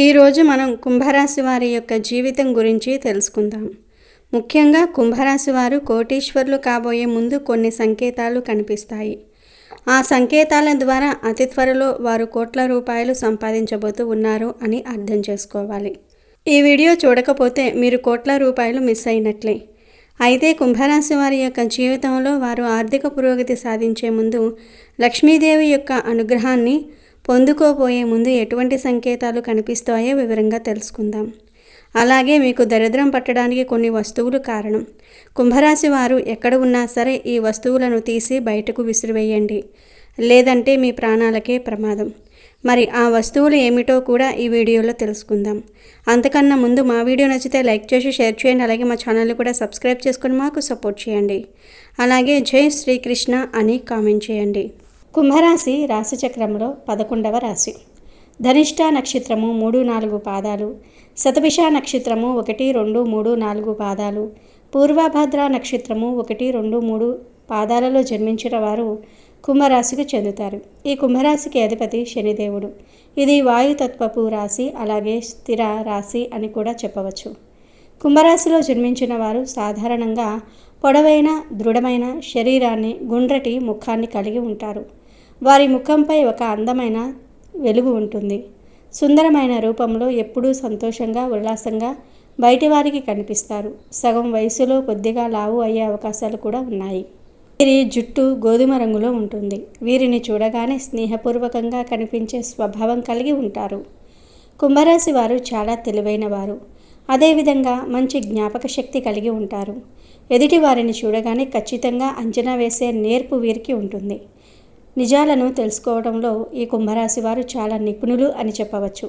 ఈరోజు మనం కుంభరాశి వారి యొక్క జీవితం గురించి తెలుసుకుందాం. ముఖ్యంగా కుంభరాశి వారు కోటీశ్వరులు కాబోయే ముందు కొన్ని సంకేతాలు కనిపిస్తాయి. ఆ సంకేతాల ద్వారా అతి త్వరలో వారు కోట్ల రూపాయలు సంపాదించబోతూ ఉన్నారు అని అర్థం చేసుకోవాలి. ఈ వీడియో చూడకపోతే మీరు కోట్ల రూపాయలు మిస్ అయినట్లే. అయితే కుంభరాశి వారి యొక్క జీవితంలో వారు ఆర్థిక పురోగతి సాధించే ముందు లక్ష్మీదేవి యొక్క అనుగ్రహాన్ని పొందుకోబోయే ముందు ఎటువంటి సంకేతాలు కనిపిస్తాయో వివరంగా తెలుసుకుందాం. అలాగే మీకు దరిద్రం పట్టడానికి కొన్ని వస్తువులు కారణం. కుంభరాశి వారు ఎక్కడ ఉన్నా సరే ఈ వస్తువులను తీసి బయటకు విసిరివేయండి, లేదంటే మీ ప్రాణాలకే ప్రమాదం. మరి ఆ వస్తువులు ఏమిటో కూడా ఈ వీడియోలో తెలుసుకుందాం. అంతకన్నా ముందు మా వీడియో నచ్చితే లైక్ చేసి షేర్ చేయండి. అలాగే మా ఛానల్ని కూడా సబ్స్క్రైబ్ చేసుకుని మాకు సపోర్ట్ చేయండి. అలాగే జై శ్రీకృష్ణ అని కామెంట్ చేయండి. కుంభరాశి రాశి చక్రంలో 11వ రాశి. ధనిష్ట నక్షత్రము 3-4 పాదాలు, శతభిష నక్షత్రము 1, 2, 3, 4 పాదాలు, పూర్వభద్ర నక్షత్రము 1, 2, 3 పాదాలలో జన్మించిన వారు కుంభరాశికి చెందుతారు. ఈ కుంభరాశికి అధిపతి శనిదేవుడు. ఇది వాయుతత్వపు రాశి, అలాగే స్థిర రాశి అని కూడా చెప్పవచ్చు. కుంభరాశిలో జన్మించిన వారు సాధారణంగా పొడవైన దృఢమైన శరీరాన్ని, గుండ్రటి ముఖాన్ని కలిగి ఉంటారు. వారి ముఖంపై ఒక అందమైన వెలుగు ఉంటుంది. సుందరమైన రూపంలో ఎప్పుడూ సంతోషంగా, ఉల్లాసంగా బయటివారికి కనిపిస్తారు. సగం వయసులో కొద్దిగా లావు అయ్యే అవకాశాలు కూడా ఉన్నాయి. వీరి జుట్టు గోధుమ రంగులో ఉంటుంది. వీరిని చూడగానే స్నేహపూర్వకంగా కనిపించే స్వభావం కలిగి ఉంటారు. కుంభరాశి వారు చాలా తెలివైన వారు. అదేవిధంగా మంచి జ్ఞాపక శక్తి కలిగి ఉంటారు. ఎదుటి వారిని చూడగానే ఖచ్చితంగా అంచనా వేసే నేర్పు వీరికి ఉంటుంది. నిజాలను తెలుసుకోవడంలో ఈ కుంభరాశి వారు చాలా నిపుణులు అని చెప్పవచ్చు.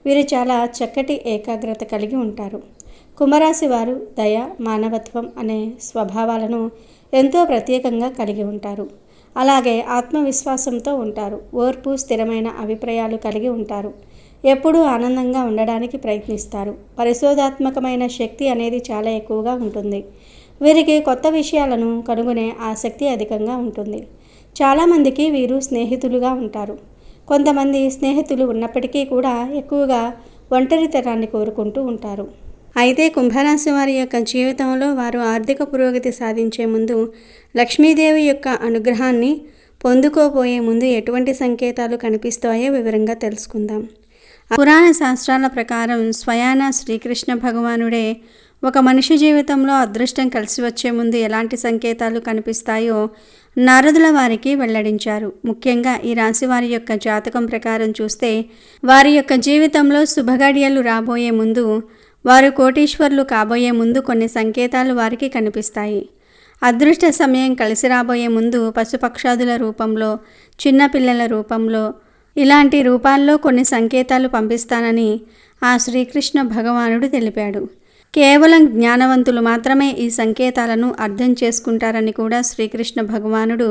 వీరు చాలా చక్కటి ఏకాగ్రత కలిగి ఉంటారు. కుంభరాశి వారు దయ, మానవత్వం అనే స్వభావాలను ఎంతో ప్రత్యేకంగా కలిగి ఉంటారు. అలాగే ఆత్మవిశ్వాసంతో ఉంటారు. ఓర్పు, స్థిరమైన అభిప్రాయాలు కలిగి ఉంటారు. ఎప్పుడూ ఆనందంగా ఉండడానికి ప్రయత్నిస్తారు. పరిశోధాత్మకమైన శక్తి అనేది చాలా ఎక్కువగా ఉంటుంది. వీరికి కొత్త విషయాలను కనుగొనే ఆసక్తి అధికంగా ఉంటుంది. చాలామందికి వీరు స్నేహితులుగా ఉంటారు. కొంతమంది స్నేహితులు ఉన్నప్పటికీ కూడా ఎక్కువగా ఒంటరితనాన్ని కోరుకుంటూ ఉంటారు. అయితే కుంభరాశి వారి యొక్క జీవితంలో వారు ఆర్థిక పురోగతి సాధించే ముందు లక్ష్మీదేవి యొక్క అనుగ్రహాన్ని పొందుకోబోయే ముందు ఎటువంటి సంకేతాలు కనిపిస్తాయో వివరంగా తెలుసుకుందాం. పురాణ శాస్త్రాల ప్రకారం స్వయాన శ్రీకృష్ణ భగవానుడే ఒక మనిషి జీవితంలో అదృష్టం కలిసి వచ్చే ముందు ఎలాంటి సంకేతాలు కనిపిస్తాయో నారదుల వారికి వెల్లడించారు. ముఖ్యంగా ఈ రాశి వారి యొక్క జాతకం ప్రకారం చూస్తే వారి యొక్క జీవితంలో శుభగడియలు రాబోయే ముందు, వారు కోటీశ్వరులు కాబోయే ముందు కొన్ని సంకేతాలు వారికి కనిపిస్తాయి. అదృష్ట సమయం కలిసి రాబోయే ముందు పశుపక్షాదుల రూపంలో, చిన్నపిల్లల రూపంలో, ఇలాంటి రూపాల్లో కొన్ని సంకేతాలు పంపిస్తానని ఆ శ్రీకృష్ణ భగవానుడు తెలిపాడు. కేవలం జ్ఞానవంతులు మాత్రమే ఈ సంకేతాలను అర్థం చేసుకుంటారని కూడా శ్రీకృష్ణ భగవానుడు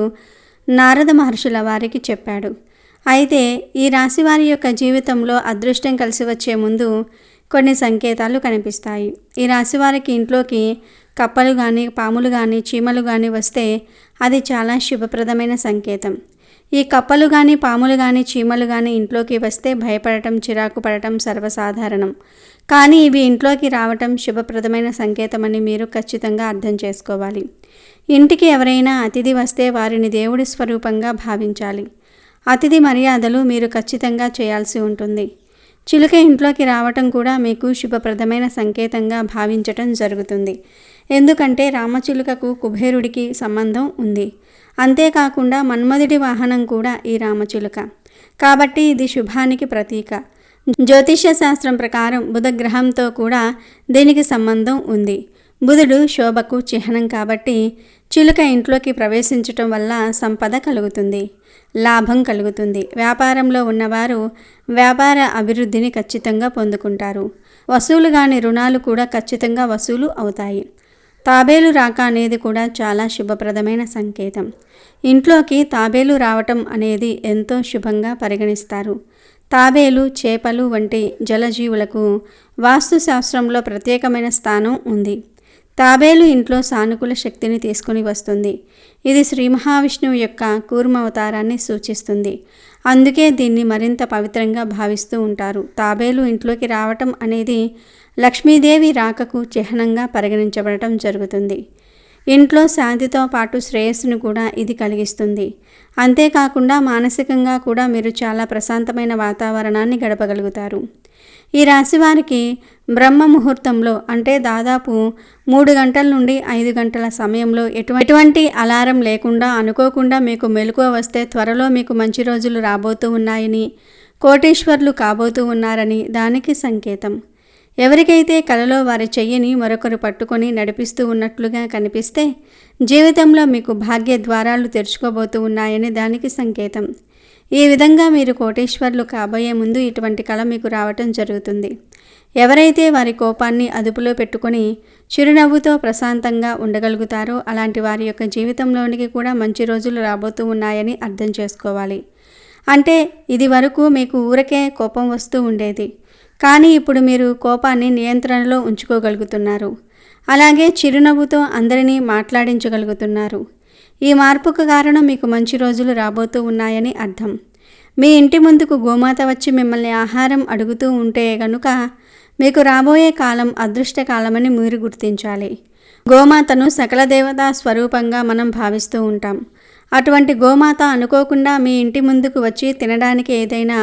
నారద మహర్షుల వారికి చెప్పాడు. అయితే ఈ రాశి వారి యొక్క జీవితంలో అదృష్టం కలిసి వచ్చే ముందు కొన్ని సంకేతాలు కనిపిస్తాయి. ఈ రాశి వారికి ఇంట్లోకి కప్పలు కానీ, పాములు కానీ, చీమలు కానీ వస్తే అది చాలా శుభప్రదమైన సంకేతం. ఈ కప్పలు కానీ, పాములు కానీ, చీమలు కానీ ఇంట్లోకి వస్తే భయపడటం, చిరాకు పడటం సర్వసాధారణం. కానీ ఇవి ఇంట్లోకి రావటం శుభప్రదమైన సంకేతమని మీరు ఖచ్చితంగా అర్థం చేసుకోవాలి. ఇంటికి ఎవరైనా అతిథి వస్తే వారిని దేవుడి స్వరూపంగా భావించాలి. అతిథి మర్యాదలు మీరు ఖచ్చితంగా చేయాల్సి ఉంటుంది. చిలుక ఇంట్లోకి రావటం కూడా మీకు శుభప్రదమైన సంకేతంగా భావించటం జరుగుతుంది. ఎందుకంటే రామచిలుకకు కుబేరుడికి సంబంధం ఉంది. అంతేకాకుండా మన్మధుడి వాహనం కూడా ఈ రామచిలుక. కాబట్టి ఇది శుభానికి ప్రతీక. జ్యోతిష్య శాస్త్రం ప్రకారం బుధగ్రహంతో కూడా దీనికి సంబంధం ఉంది. బుధుడు శోభకు చిహ్నం కాబట్టి చిలుక ఇంట్లోకి ప్రవేశించటం వల్ల సంపద కలుగుతుంది, లాభం కలుగుతుంది. వ్యాపారంలో ఉన్నవారు వ్యాపార అభివృద్ధిని ఖచ్చితంగా పొందుకుంటారు. వసూలు కాని రుణాలు కూడా ఖచ్చితంగా వసూలు అవుతాయి. తాబేలు రాక అనేది కూడా చాలా శుభప్రదమైన సంకేతం. ఇంట్లోకి తాబేలు రావటం అనేది ఎంతో శుభంగా పరిగణిస్తారు. తాబేలు, చేపలు వంటి జలజీవులకు వాస్తుశాస్త్రంలో ప్రత్యేకమైన స్థానం ఉంది. తాబేలు ఇంట్లో సానుకూల శక్తిని తీసుకుని వస్తుంది. ఇది శ్రీ మహావిష్ణువు యొక్క కూర్మ అవతారాన్ని సూచిస్తుంది. అందుకే దీన్ని మరింత పవిత్రంగా భావిస్తూ ఉంటారు. తాబేలు ఇంట్లోకి రావటం అనేది లక్ష్మీదేవి రాకకు చిహ్నంగా పరిగణించబడటం జరుగుతుంది. ఇంట్లో శాంతితో పాటు శ్రేయస్సును కూడా ఇది కలిగిస్తుంది. అంతేకాకుండా మానసికంగా కూడా మీరు చాలా ప్రశాంతమైన వాతావరణాన్ని గడపగలుగుతారు. ఈ రాశి వారికి బ్రహ్మ ముహూర్తంలో అంటే దాదాపు 3 గంటల నుండి 5 గంటల సమయంలో ఎటువంటి అలారం లేకుండా అనుకోకుండా మీకు మెలకువ వస్తే త్వరలో మీకు మంచి రోజులు రాబోతూ ఉన్నాయని, కోటీశ్వర్లు కాబోతూ ఉన్నారని దానికి సంకేతం. ఎవరికైతే కలలో వారి చెయ్యిని మరొకరు పట్టుకొని నడిపిస్తూ ఉన్నట్లుగా కనిపిస్తే జీవితంలో మీకు భాగ్య ద్వారాలు తెరుచుకోబోతూ ఉన్నాయని దానికి సంకేతం. ఈ విధంగా మీరు కోటీశ్వర్లు కాబోయే ముందు ఇటువంటి కళ మీకు రావటం జరుగుతుంది. ఎవరైతే వారి కోపాన్ని అదుపులో పెట్టుకొని చిరునవ్వుతో ప్రశాంతంగా ఉండగలుగుతారో అలాంటి వారి యొక్క జీవితంలోనికి కూడా మంచి రోజులు రాబోతూ ఉన్నాయని అర్థం చేసుకోవాలి. అంటే ఇది వరకు మీకు ఊరకే కోపం వస్తూ ఉండేది, కానీ ఇప్పుడు మీరు కోపాన్ని నియంత్రణలో ఉంచుకోగలుగుతున్నారు. అలాగే చిరునవ్వుతో అందరినీ మాట్లాడించగలుగుతున్నారు. ఈ మార్పుకు కారణం మీకు మంచి రోజులు రాబోతూ ఉన్నాయని అర్థం. మీ ఇంటి ముందుకు గోమాత వచ్చి మిమ్మల్ని ఆహారం అడుగుతూ ఉంటే గనుక మీకు రాబోయే కాలం అదృష్టకాలమని మీరు గుర్తించాలి. గోమాతను సకల దేవతా స్వరూపంగా మనం భావిస్తూ ఉంటాం. అటువంటి గోమాత అనుకోకుండా మీ ఇంటి ముందుకు వచ్చి తినడానికి ఏదైనా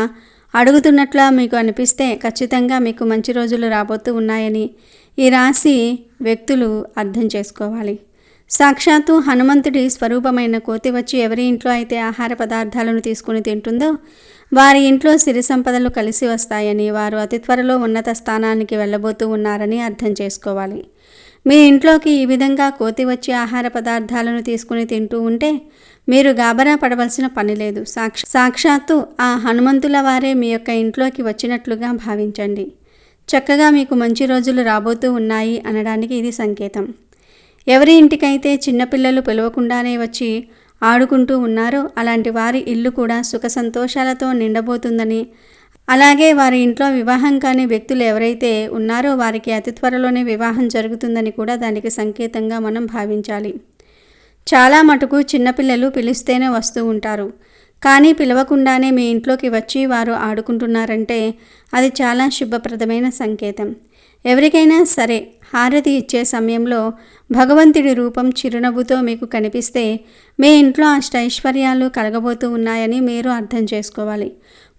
అడుగుతున్నట్లా మీకు అనిపిస్తే ఖచ్చితంగా మీకు మంచి రోజులు రాబోతూ ఉన్నాయని ఈ రాశి వ్యక్తులు అర్థం చేసుకోవాలి. సాక్షాత్తు హనుమంతుడి స్వరూపమైన కోతి వచ్చి ఎవరి ఇంట్లో అయితే ఆహార పదార్థాలను తీసుకుని తింటుందో వారి ఇంట్లో సిరి సంపదలు కలిసి వస్తాయని, వారు అతి త్వరలో ఉన్నత స్థానానికి వెళ్ళబోతూ ఉన్నారని అర్థం చేసుకోవాలి. మీ ఇంట్లోకి ఈ విధంగా కోతి వచ్చి ఆహార పదార్థాలను తీసుకుని తింటూ ఉంటే మీరు గాబరా పడవలసిన పని లేదు. సాక్షాత్తు ఆ హనుమంతుల వారే మీ యొక్క ఇంట్లోకి వచ్చినట్లుగా భావించండి. చక్కగా మీకు మంచి రోజులు రాబోతూ ఉన్నాయి అనడానికి ఇది సంకేతం. ఎవరి ఇంటికైతే చిన్నపిల్లలు పిలవకుండానే వచ్చి ఆడుకుంటూ ఉన్నారో అలాంటి వారి ఇల్లు కూడా సుఖ సంతోషాలతో నిండబోతుందని, అలాగే వారి ఇంట్లో వివాహం కాని వ్యక్తులు ఎవరైతే ఉన్నారో వారికి అతి త్వరలోనే వివాహం జరుగుతుందని కూడా దానికి సంకేతంగా మనం భావించాలి. చాలా మటుకు చిన్నపిల్లలు పిలిస్తేనే వస్తూ ఉంటారు, కానీ పిలవకుండానే మీ ఇంట్లోకి వచ్చి వారు ఆడుకుంటున్నారంటే అది చాలా శుభప్రదమైన సంకేతం. ఎవరికైనా సరే హారతి ఇచ్చే సమయంలో భగవంతుడి రూపం చిరునవ్వుతో మీకు కనిపిస్తే మీ ఇంట్లో అష్టైశ్వర్యాలు కలగబోతూ ఉన్నాయని మీరు అర్థం చేసుకోవాలి.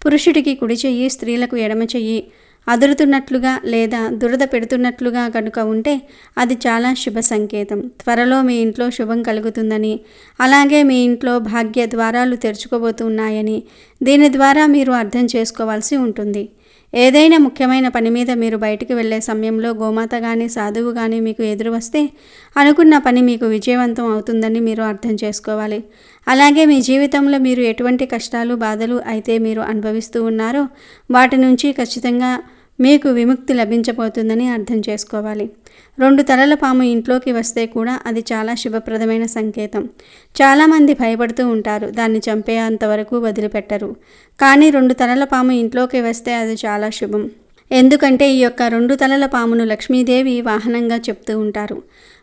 పురుషుడికి కుడి చెయ్యి, స్త్రీలకు ఎడమ చెయ్యి అదురుతున్నట్లుగా లేదా దురద పెడుతున్నట్లుగా కనుక ఉంటే అది చాలా శుభ సంకేతం. త్వరలో మీ ఇంట్లో శుభం కలుగుతుందని, అలాగే మీ ఇంట్లో భాగ్య ద్వారాలు తెరుచుకోబోతున్నాయని దీని ద్వారా మీరు అర్థం చేసుకోవాల్సి ఉంటుంది. ఏదైనా ముఖ్యమైన పని మీద మీరు బయటికి వెళ్ళే సమయంలో గోమాత కానీ సాధువు కానీ మీకు ఎదురు వస్తే అనుకున్న పని మీకు విజయవంతం అవుతుందని మీరు అర్థం చేసుకోవాలి. అలాగే మీ జీవితంలో మీరు ఎటువంటి కష్టాలు బాధలు అయితే మీరు అనుభవిస్తూ ఉన్నారో వాటి నుంచి ఖచ్చితంగా మీకు విముక్తి లభించబోతుందని అర్థం చేసుకోవాలి. 2 తలల పాము ఇంట్లోకి వస్తే కూడా అది చాలా శుభప్రదమైన సంకేతం. చాలామంది భయపడుతూ ఉంటారు, దాన్ని చంపేంత వరకు వదిలిపెట్టరు. కానీ 2 తలల పాము ఇంట్లోకి వస్తే అది చాలా శుభం. ఎందుకంటే ఈ యొక్క 2 తలల పామును లక్ష్మీదేవి వాహనంగా చెప్తూ ఉంటారు.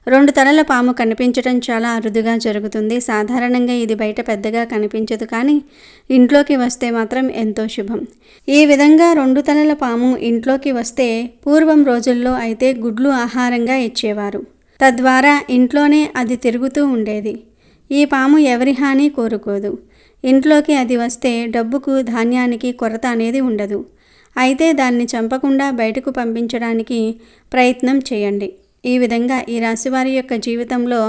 2 తలల పాము కనిపించడం చాలా అరుదుగా జరుగుతుంది. సాధారణంగా ఇది బయట పెద్దగా కనిపించదు, కానీ ఇంట్లోకి వస్తే మాత్రం ఎంతో శుభం. ఈ విధంగా 2 తలల పాము ఇంట్లోకి వస్తే పూర్వం రోజుల్లో అయితే గుడ్లు ఆహారంగా ఇచ్చేవారు. తద్వారా ఇంట్లోనే అది తిరుగుతూ ఉండేది. ఈ పాము ఎవరి హాని కోరుకోదు. ఇంట్లోకి అది వస్తే డబ్బుకు ధాన్యానికి కొరత అనేది ఉండదు. అయితే దాన్ని చంపకుండా బయటకు పంపించడానికి ప్రయత్నం చేయండి. ఈ విధంగా ఈ రాశివారి యొక్క జీవితంలో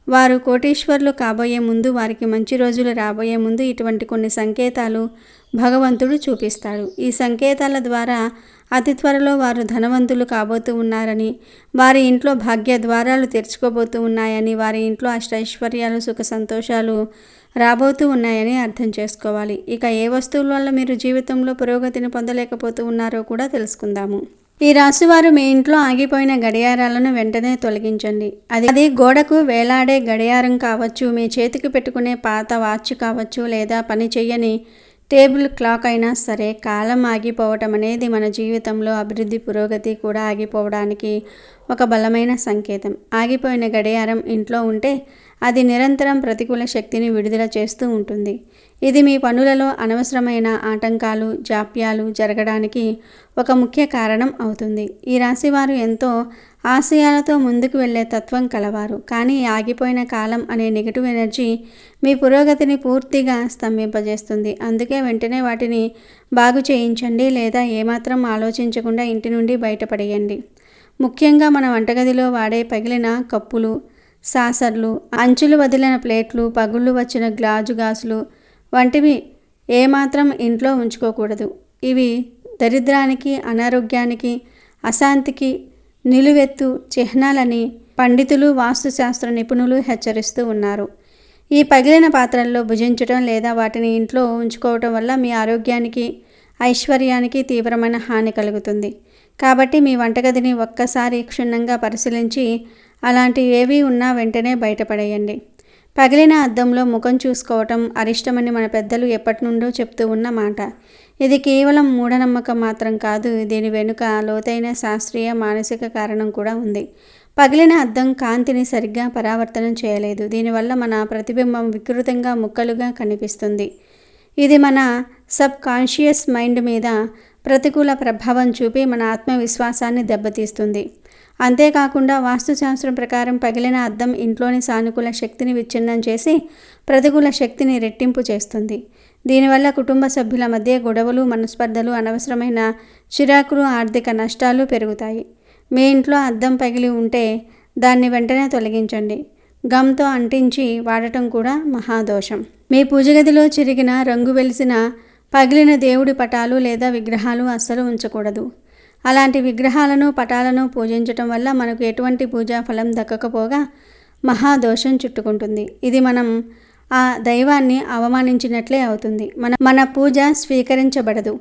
వారు కోటీశ్వర్లు కాబోయే ముందు, వారికి మంచి రోజులు రాబోయే ముందు ఇటువంటి కొన్ని సంకేతాలు భగవంతుడు చూపిస్తాడు. ఈ సంకేతాల ద్వారా అతి త్వరలో వారు ధనవంతులు కాబోతూ ఉన్నారని, వారి ఇంట్లో భాగ్య ద్వారాలు తెరుచుకోబోతూ ఉన్నాయని, వారి ఇంట్లో అష్టైశ్వర్యాలు సుఖ సంతోషాలు రాబోతూ ఉన్నాయని అర్థం చేసుకోవాలి. ఇక ఏ వస్తువుల వల్ల మీరు జీవితంలో పురోగతిని పొందలేకపోతూ ఉన్నారో కూడా తెలుసుకుందాము. ఈ రాశివారు మీ ఇంట్లో ఆగిపోయిన గడియారాలను వెంటనే తొలగించండి. అది గోడకు వేలాడే గడియారం కావచ్చు, మీ చేతికి పెట్టుకునే పాత వాచ్ కావచ్చు, లేదా పని చెయ్యని టేబుల్ క్లాక్ అయినా సరే. కాలం ఆగిపోవటం అనేది మన జీవితంలో అభివృద్ధి పురోగతి కూడా ఆగిపోవడానికి ఒక బలమైన సంకేతం. ఆగిపోయిన గడియారం ఇంట్లో ఉంటే అది నిరంతరం ప్రతికూల శక్తిని విడుదల చేస్తూ ఉంటుంది. ఇది మీ పనులలో అనవసరమైన ఆటంకాలు, జాప్యాలు జరగడానికి ఒక ముఖ్య కారణం అవుతుంది. ఈ రాశివారు ఎంతో ఆశయాలతో ముందుకు వెళ్ళే తత్వం కలవారు. కానీ ఆగిపోయిన కాలం అనే నెగిటివ్ ఎనర్జీ మీ పురోగతిని పూర్తిగా స్తంభింపజేస్తుంది. అందుకే వెంటనే వాటిని బాగు చేయించండి, లేదా ఏమాత్రం ఆలోచించకుండా ఇంటి నుండి బయటపడేయండి. ముఖ్యంగా మన వంటగదిలో వాడే పగిలిన కప్పులు, సాసర్లు, అంచులు వదిలిన ప్లేట్లు, పగుళ్ళు వచ్చిన గాజులు వంటివి ఏమాత్రం ఇంట్లో ఉంచుకోకూడదు. ఇవి దరిద్రానికి, అనారోగ్యానికి, అశాంతికి నిలువెత్తు చిహ్నాలని పండితులు, వాస్తుశాస్త్ర నిపుణులు హెచ్చరిస్తూ ఉన్నారు. ఈ పగిలిన పాత్రల్లో భుజించడం లేదా వాటిని ఇంట్లో ఉంచుకోవటం వల్ల మీ ఆరోగ్యానికి, ఐశ్వర్యానికి తీవ్రమైన హాని కలుగుతుంది. కాబట్టి మీ వంటగదిని ఒక్కసారి క్షుణ్ణంగా పరిశీలించి అలాంటివి ఏవి ఉన్నా వెంటనే బయటపడేయండి. పగిలిన అద్దంలో ముఖం చూసుకోవటం అరిష్టమని మన పెద్దలు ఎప్పటి నుండో చెప్తూ ఉన్న మాట. ఇది కేవలం మూఢనమ్మకం మాత్రం కాదు. దీని వెనుక లోతైన శాస్త్రీయ, మానసిక కారణం కూడా ఉంది. పగిలిన అద్దం కాంతిని సరిగ్గా పరావర్తనం చేయలేదు. దీనివల్ల మన ప్రతిబింబం వికృతంగా ముక్కలుగా కనిపిస్తుంది. ఇది మన సబ్ కాన్షియస్ మైండ్ మీద ప్రతికూల ప్రభావం చూపి మన ఆత్మవిశ్వాసాన్ని దెబ్బతీస్తుంది. అంతేకాకుండా వాస్తుశాస్త్రం ప్రకారం పగిలిన అద్దం ఇంట్లోని సానుకూల శక్తిని విచ్ఛిన్నం చేసి ప్రతికూల శక్తిని రెట్టింపు చేస్తుంది. దీనివల్ల కుటుంబ సభ్యుల మధ్య గొడవలు, మనస్పర్ధలు, అనవసరమైన చిరాకులు, ఆర్థిక నష్టాలు పెరుగుతాయి. మీ ఇంట్లో అద్దం పగిలి ఉంటే దాన్ని వెంటనే తొలగించండి. గమ్తో అంటించి వాడటం కూడా మహాదోషం. మీ పూజగదిలో చిరిగిన, రంగు వెలిసిన, పగిలిన దేవుడి పటాలు లేదా విగ్రహాలు అస్సలు ఉంచకూడదు. అలాంటి విగ్రహాలను, పటాలను పూజించటం వల్ల మనకు ఎటువంటి పూజా ఫలం దక్కకపోగా మహాదోషం చుట్టుకుంటుంది. ఇది మనం ఆ దైవాన్ని అవమానించినట్లే అవుతుంది. మన పూజ స్వీకరించబడదు.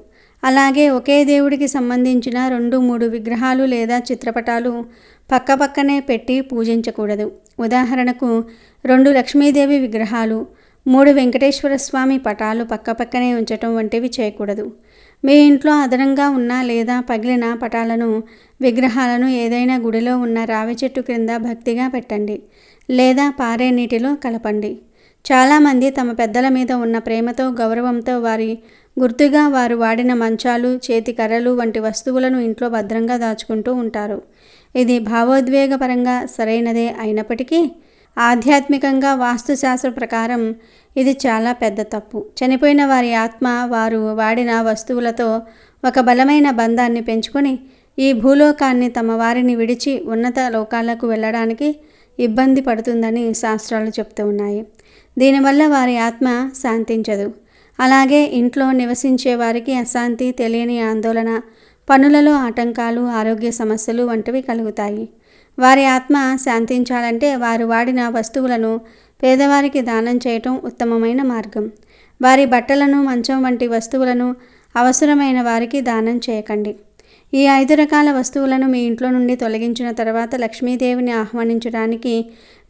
అలాగే ఒకే దేవుడికి సంబంధించిన 2-3 విగ్రహాలు లేదా చిత్రపటాలు పక్కపక్కనే పెట్టి పూజించకూడదు. ఉదాహరణకు 2 లక్ష్మీదేవి విగ్రహాలు, 3 వెంకటేశ్వర స్వామి పటాలు పక్కపక్కనే ఉంచటం వంటివి చేయకూడదు. మీ ఇంట్లో అదనంగా ఉన్న లేదా పగిలిన పటాలను, విగ్రహాలను ఏదైనా గుడిలో ఉన్న రావి చెట్టు క్రింద భక్తిగా పెట్టండి, లేదా పారే నీటిలో కలపండి. చాలామంది తమ పెద్దల మీద ఉన్న ప్రేమతో, గౌరవంతో వారి గుర్తుగా వారు వాడిన మంచాలు, చేతి కర్రలు వంటి వస్తువులను ఇంట్లో భద్రంగా దాచుకుంటూ ఉంటారు. ఇది భావోద్వేగపరంగా సరైనదే అయినప్పటికీ ఆధ్యాత్మికంగా, వాస్తుశాస్త్ర ప్రకారం ఇది చాలా పెద్ద తప్పు. చనిపోయిన వారి ఆత్మ వారు వాడిన వస్తువులతో ఒక బలమైన బంధాన్ని పెంచుకొని ఈ భూలోకాన్ని తమ వారిని విడిచి ఉన్నత లోకాలకు వెళ్ళడానికి ఇబ్బంది పడుతుందని శాస్త్రాలు చెప్తూ ఉన్నాయి. దీనివల్ల వారి ఆత్మ శాంతించదు. అలాగే ఇంట్లో నివసించే వారికి అశాంతి, తెలియని ఆందోళన, పనులలో ఆటంకాలు, ఆరోగ్య సమస్యలు వంటివి కలుగుతాయి. వారి ఆత్మ శాంతించాలంటే వారు వాడిన వస్తువులను పేదవారికి దానం చేయటం ఉత్తమమైన మార్గం. వారి బట్టలను, మంచం వంటి వస్తువులను అవసరమైన వారికి దానం చేయకండి. ఈ 5 రకాల వస్తువులను మీ ఇంట్లో నుండి తొలగించిన తర్వాత లక్ష్మీదేవిని ఆహ్వానించడానికి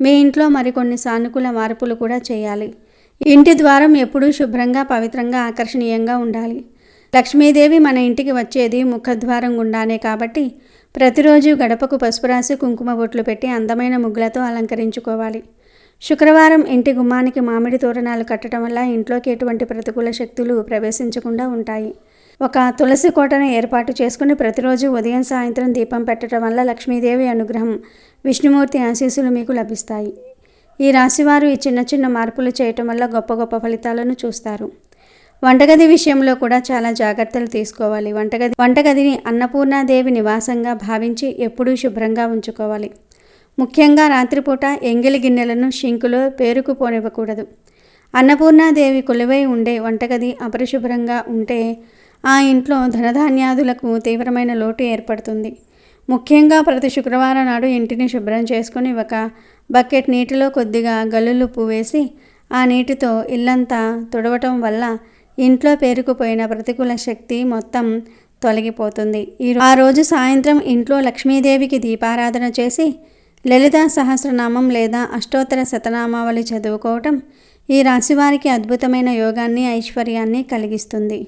మీ ఇంట్లో మరికొన్ని సానుకూల మార్పులు కూడా చేయాలి. ఇంటి ద్వారం ఎప్పుడూ శుభ్రంగా, పవిత్రంగా, ఆకర్షణీయంగా ఉండాలి. లక్ష్మీదేవి మన ఇంటికి వచ్చేది ముఖద్వారం గుండానే కాబట్టి ప్రతిరోజు గడపకు పసుపు రాసి కుంకుమ బొట్లు పెట్టి అందమైన ముగ్గులతో అలంకరించుకోవాలి. శుక్రవారం ఇంటి గుమ్మానికి మామిడి తోరణాలు కట్టడం వల్ల ఇంట్లోకి ఎటువంటి ప్రతికూల శక్తులు ప్రవేశించకుండా ఉంటాయి. ఒక తులసి కోటను ఏర్పాటు చేసుకుని ప్రతిరోజు ఉదయం, సాయంత్రం దీపం పెట్టడం వల్ల లక్ష్మీదేవి అనుగ్రహం, విష్ణుమూర్తి ఆశీస్సులు మీకు లభిస్తాయి. ఈ రాశివారు ఈ చిన్న చిన్న మార్పులు చేయటం వల్ల గొప్ప గొప్ప ఫలితాలను చూస్తారు. వంటగది విషయంలో కూడా చాలా జాగ్రత్తలు తీసుకోవాలి. వంటగదిని అన్నపూర్ణాదేవి నివాసంగా భావించి ఎప్పుడూ శుభ్రంగా ఉంచుకోవాలి. ముఖ్యంగా రాత్రిపూట ఎంగిలి గిన్నెలను షింకులో పేరుకుపోనివ్వకూడదు. అన్నపూర్ణాదేవి కొలువై ఉండే వంటగది అపరిశుభ్రంగా ఉంటే ఆ ఇంట్లో ధనధాన్యాదులకు తీవ్రమైన లోటు ఏర్పడుతుంది. ముఖ్యంగా ప్రతి శుక్రవారం నాడు ఇంటిని శుభ్రం చేసుకుని ఒక బకెట్ నీటిలో కొద్దిగా గల్లులుప్పు వేసి ఆ నీటితో ఇల్లంతా తుడవటం వల్ల ఇంట్లో పేరుకుపోయిన ప్రతికూల శక్తి మొత్తం తొలగిపోతుంది. ఆ రోజు సాయంత్రం ఇంట్లో లక్ష్మీదేవికి దీపారాధన చేసి లలితా సహస్రనామం లేదా అష్టోత్తర శతనామావళి చదువుకోవటం ఈ రాశివారికి అద్భుతమైన యోగాన్ని, ఐశ్వర్యాన్ని కలిగిస్తుంది.